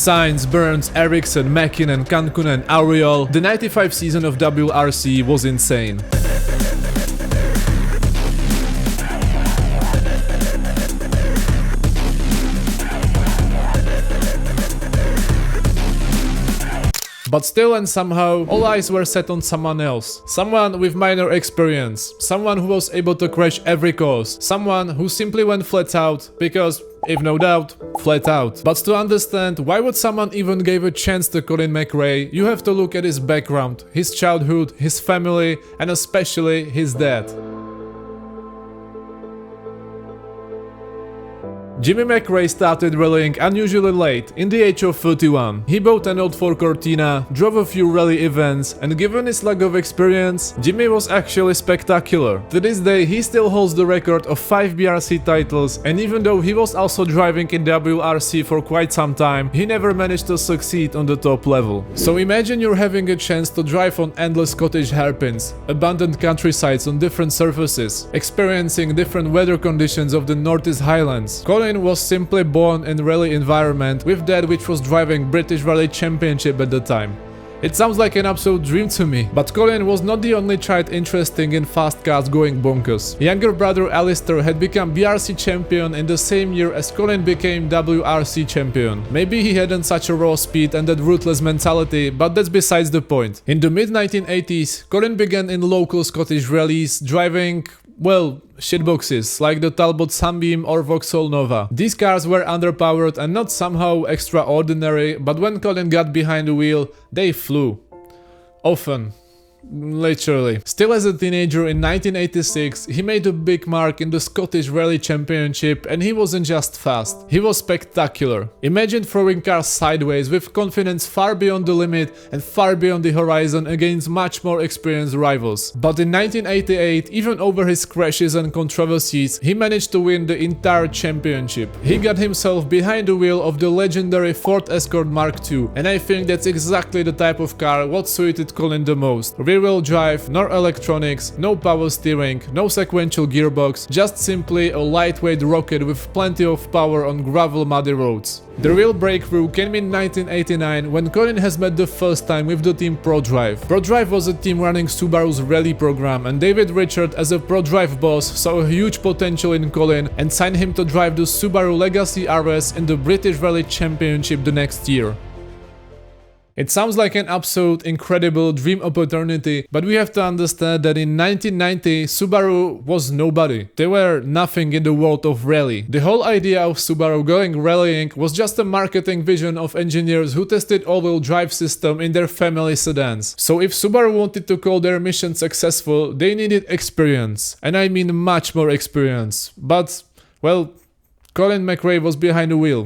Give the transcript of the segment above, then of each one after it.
Sainz, Burns, Ericsson, Mäkinen, Kankkunen, Auriol, the 95 season of WRC was insane. But still and somehow, all eyes were set on someone else. Someone with minor experience. Someone who was able to crash every course. Someone who simply went flat out because, if no doubt, flat out. But to understand why would someone even give a chance to Colin McRae, you have to look at his background, his childhood, his family, and especially his dad. Jimmy McRae started rallying unusually late, in the age of 31. He bought an old Ford Cortina, drove a few rally events, and given his lack of experience, Jimmy was actually spectacular. To this day, he still holds the record of 5 BRC titles, and even though he was also driving in WRC for quite some time, he never managed to succeed on the top level. So imagine you're having a chance to drive on endless Scottish hairpins, abandoned countrysides on different surfaces, experiencing different weather conditions of the Northeast Highlands. Colin was simply born in rally environment with dad which was driving British Rally Championship at the time. It sounds like an absolute dream to me, but Colin was not the only child interested in fast cars going bonkers. Younger brother Alistair had become BRC champion in the same year as Colin became WRC champion. Maybe he hadn't such a raw speed and that ruthless mentality, but that's besides the point. In the mid-1980s, Colin began in local Scottish rallies, driving, well, shitboxes like the Talbot Sunbeam or Vauxhall Nova. These cars were underpowered and not somehow extraordinary, but when Colin got behind the wheel, they flew. Often. Literally. Still as a teenager in 1986, he made a big mark in the Scottish Rally Championship, and he wasn't just fast, he was spectacular. Imagine throwing cars sideways with confidence far beyond the limit and far beyond the horizon against much more experienced rivals. But in 1988, even over his crashes and controversies, he managed to win the entire championship. He got himself behind the wheel of the legendary Ford Escort Mark II, and I think that's exactly the type of car what suited Colin the most. Rear-wheel drive, no electronics, no power steering, no sequential gearbox, just simply a lightweight rocket with plenty of power on gravel muddy roads. The real breakthrough came in 1989 when Colin has met the first time with the team Prodrive. Prodrive was a team running Subaru's rally program, and David Richard as a Prodrive boss saw a huge potential in Colin and signed him to drive the Subaru Legacy RS in the British Rally Championship the next year. It sounds like an absolute incredible dream opportunity, but we have to understand that in 1990 Subaru was nobody. They were nothing in the world of rally. The whole idea of Subaru going rallying was just a marketing vision of engineers who tested all-wheel drive system in their family sedans. So if Subaru wanted to call their mission successful, they needed experience. And I mean much more experience. But, well, Colin McRae was behind the wheel.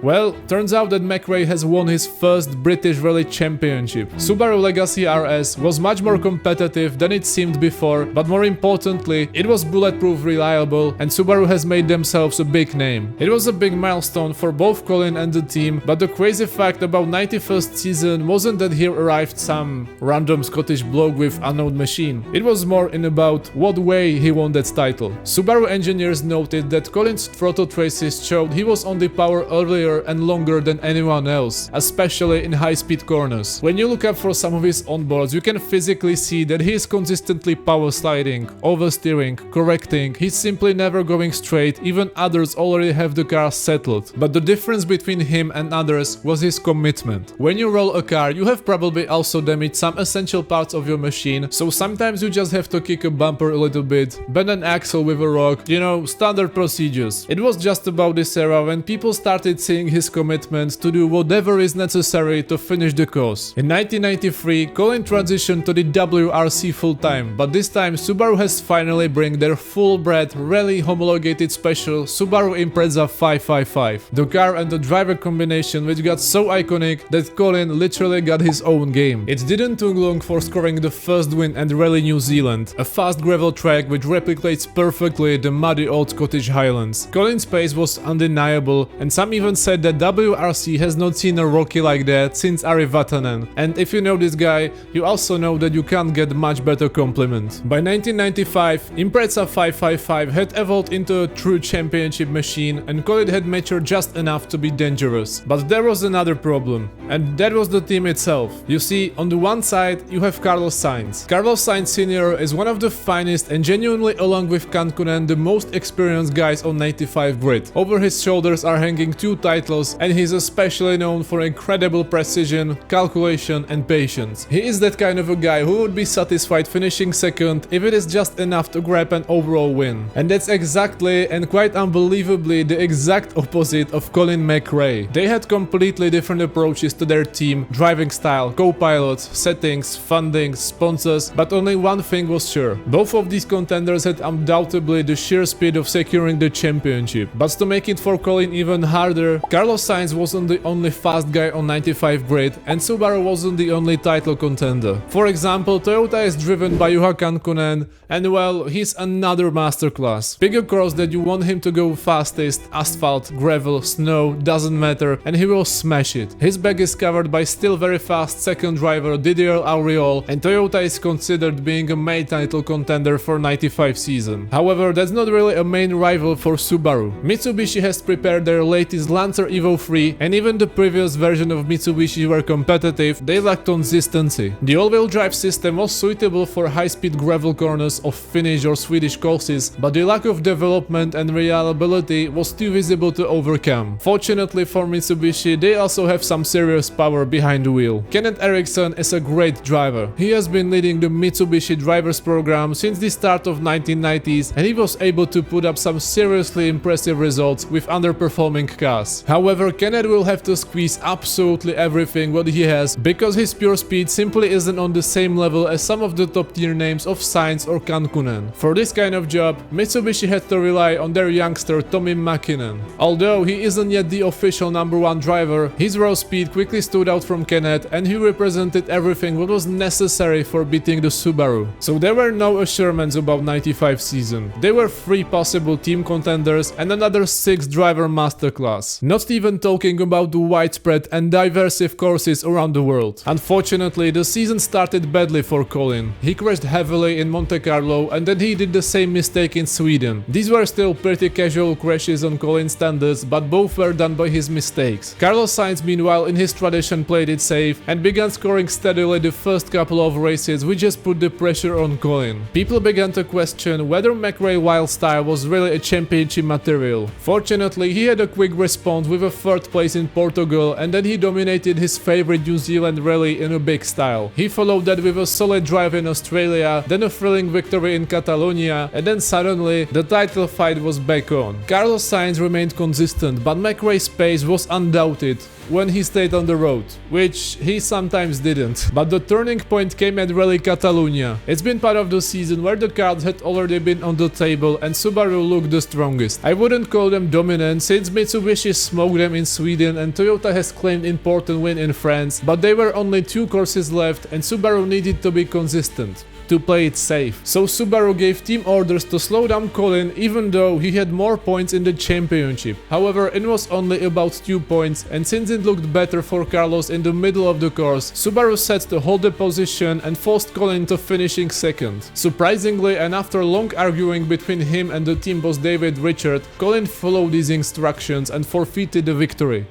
Well, turns out that McRae has won his first British Rally Championship. Subaru Legacy RS was much more competitive than it seemed before, but more importantly, it was bulletproof reliable, and Subaru has made themselves a big name. It was a big milestone for both Colin and the team, but the crazy fact about 91st season wasn't that here arrived some random Scottish bloke with unknown machine. It was more in about what way he won that title. Subaru engineers noted that Colin's throttle traces showed he was on the power earlier and longer than anyone else, especially in high-speed corners. When you look up for some of his onboards, you can physically see that he is consistently power sliding, oversteering, correcting. He's simply never going straight, even others already have the car settled. But the difference between him and others was his commitment. When you roll a car, you have probably also damaged some essential parts of your machine, so sometimes you just have to kick a bumper a little bit, bend an axle with a rock, you know, standard procedures. It was just about this era when people started seeing seeing his commitment to do whatever is necessary to finish the course. In 1993, Colin transitioned to the WRC full-time, but this time Subaru has finally bring their full-bred, rally homologated special Subaru Impreza 555. The car and the driver combination which got so iconic that Colin literally got his own game. It didn't take long for scoring the first win at Rally New Zealand, a fast gravel track which replicates perfectly the muddy old Scottish Highlands. Colin's pace was undeniable, and some even said that WRC has not seen a rookie like that since Ari Vatanen. And if you know this guy, you also know that you can't get much better compliment. By 1995, Impreza 555 had evolved into a true championship machine, and Colin had matured just enough to be dangerous. But there was another problem, and that was the team itself. You see, on the one side, you have Carlos Sainz. Carlos Sainz Sr. is one of the finest and genuinely, along with Kankunen, the most experienced guys on 95 grid. Over his shoulders are hanging 2 titles, and he's especially known for incredible precision, calculation and patience. He is that kind of a guy who would be satisfied finishing second if it is just enough to grab an overall win. And that's exactly and quite unbelievably the exact opposite of Colin McRae. They had completely different approaches to their team, driving style, co-pilots, settings, funding, sponsors, but only one thing was sure. Both of these contenders had undoubtedly the sheer speed of securing the championship. But to make it for Colin even harder, Carlos Sainz wasn't the only fast guy on 95 grid, and Subaru wasn't the only title contender. For example, Toyota is driven by Juha Kankunen, and well, he's another masterclass. Pick a course that you want him to go fastest, asphalt, gravel, snow, doesn't matter, and he will smash it. His back is covered by still very fast second driver Didier Auriol, and Toyota is considered being a main title contender for 95 season. However, that's not really a main rival for Subaru. Mitsubishi has prepared their latest Lancer Evo 3, and even the previous version of Mitsubishi were competitive, they lacked consistency. The all-wheel drive system was suitable for high-speed gravel corners of Finnish or Swedish courses, but the lack of development and reliability was too visible to overcome. Fortunately for Mitsubishi, they also have some serious power behind the wheel. Kenneth Eriksson is a great driver. He has been leading the Mitsubishi drivers program since the start of 1990s, and he was able to put up some seriously impressive results with underperforming cars. However, Kenneth will have to squeeze absolutely everything what he has, because his pure speed simply isn't on the same level as some of the top tier names of Sainz or Kankunen. For this kind of job, Mitsubishi had to rely on their youngster Tommi Mäkinen. Although he isn't yet the official #1 driver, his raw speed quickly stood out from Kenneth, and he represented everything what was necessary for beating the Subaru. So there were no assurances about 95 season. There were 3 possible team contenders and another 6 driver masterclass. Not even talking about the widespread and diverse courses around the world. Unfortunately, the season started badly for Colin. He crashed heavily in Monte Carlo, and then he did the same mistake in Sweden. These were still pretty casual crashes on Colin standards, but both were done by his mistakes. Carlos Sainz, meanwhile, in his tradition played it safe and began scoring steadily the first couple of races, which just put the pressure on Colin. People began to question whether McRae's wild style was really a championship material. Fortunately, he had a quick response with a 3rd place in Portugal, and then he dominated his favorite New Zealand rally in a big style. He followed that with a solid drive in Australia, then a thrilling victory in Catalonia, and then suddenly the title fight was back on. Carlos Sainz remained consistent, but McRae's pace was undoubted when he stayed on the road, which he sometimes didn't. But the turning point came at Rally Catalonia. It's been part of the season where the cards had already been on the table and Subaru looked the strongest. I wouldn't call them dominant since Mitsubishi smoked them in Sweden and Toyota has claimed important win in France, but there were only 2 courses left and Subaru needed to be consistent to play it safe. So Subaru gave team orders to slow down Colin even though he had more points in the championship. However, it was only about 2 points, and since it looked better for Carlos in the middle of the course, Subaru set to hold the position and forced Colin to finishing second. Surprisingly, and after long arguing between him and the team boss David Richard, Colin followed these instructions and forfeited the victory.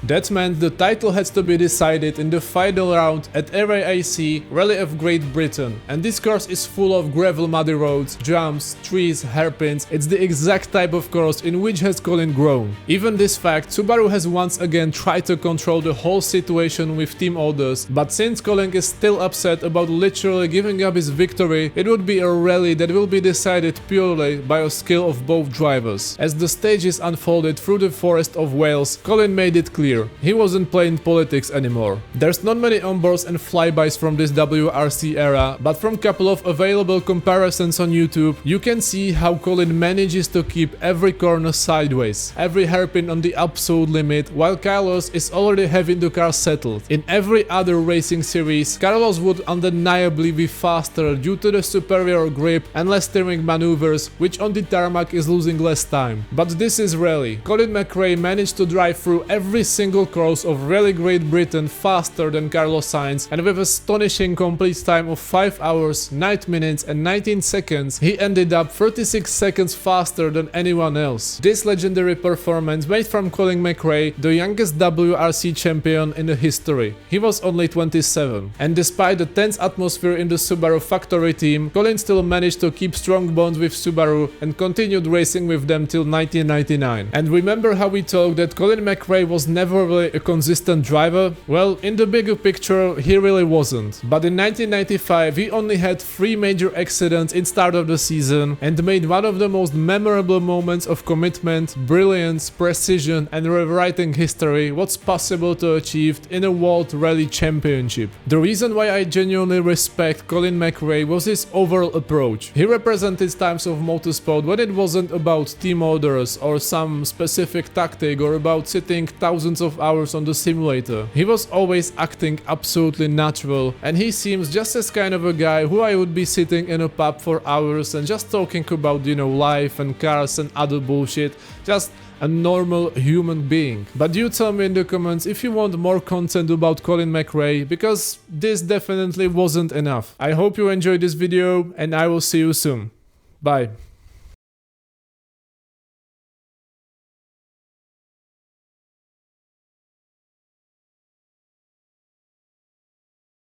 That meant the title had to be decided in the final round at RAIC Rally of Great Britain, and this course is full of gravel muddy roads, jumps, trees, hairpins. It's the exact type of course in which has Colin grown. Even this fact, Subaru has once again tried to control the whole situation with team orders, but since Colin is still upset about literally giving up his victory, it would be a rally that will be decided purely by a skill of both drivers. As the stages unfolded through the forest of Wales, Colin made it clear he wasn't playing politics anymore. There's not many onboards and flybys from this WRC era, but from couple of available comparisons on YouTube, you can see how Colin manages to keep every corner sideways, every hairpin on the absolute limit, while Carlos is already having the car settled. In every other racing series, Carlos would undeniably be faster due to the superior grip and less steering maneuvers, which on the tarmac is losing less time. But this is rally. Colin McRae managed to drive through every single course of Rally Great Britain faster than Carlos Sainz, and with astonishing complete time of 5 hours, 9 minutes and 19 seconds, he ended up 36 seconds faster than anyone else. This legendary performance made from Colin McRae the youngest WRC champion in the history. He was only 27. And despite the tense atmosphere in the Subaru factory team, Colin still managed to keep strong bonds with Subaru and continued racing with them till 1999. And remember how we talked that Colin McRae was never really a consistent driver? Well, in the bigger picture, he really wasn't. But in 1995, he only had 3 major accidents in start of the season and made one of the most memorable moments of commitment, brilliance, precision and rewriting history what's possible to achieve in a World Rally Championship. The reason why I genuinely respect Colin McRae was his overall approach. He represented times of motorsport when it wasn't about team orders or some specific tactic or about sitting thousands of hours on the simulator. He was always acting absolutely natural, and he seems just as kind of a guy who I would be sitting in a pub for hours and just talking about, you know, life and cars and other bullshit. Just a normal human being. But you tell me in the comments if you want more content about Colin McRae, because this definitely wasn't enough. I hope you enjoyed this video and I will see you soon. Bye.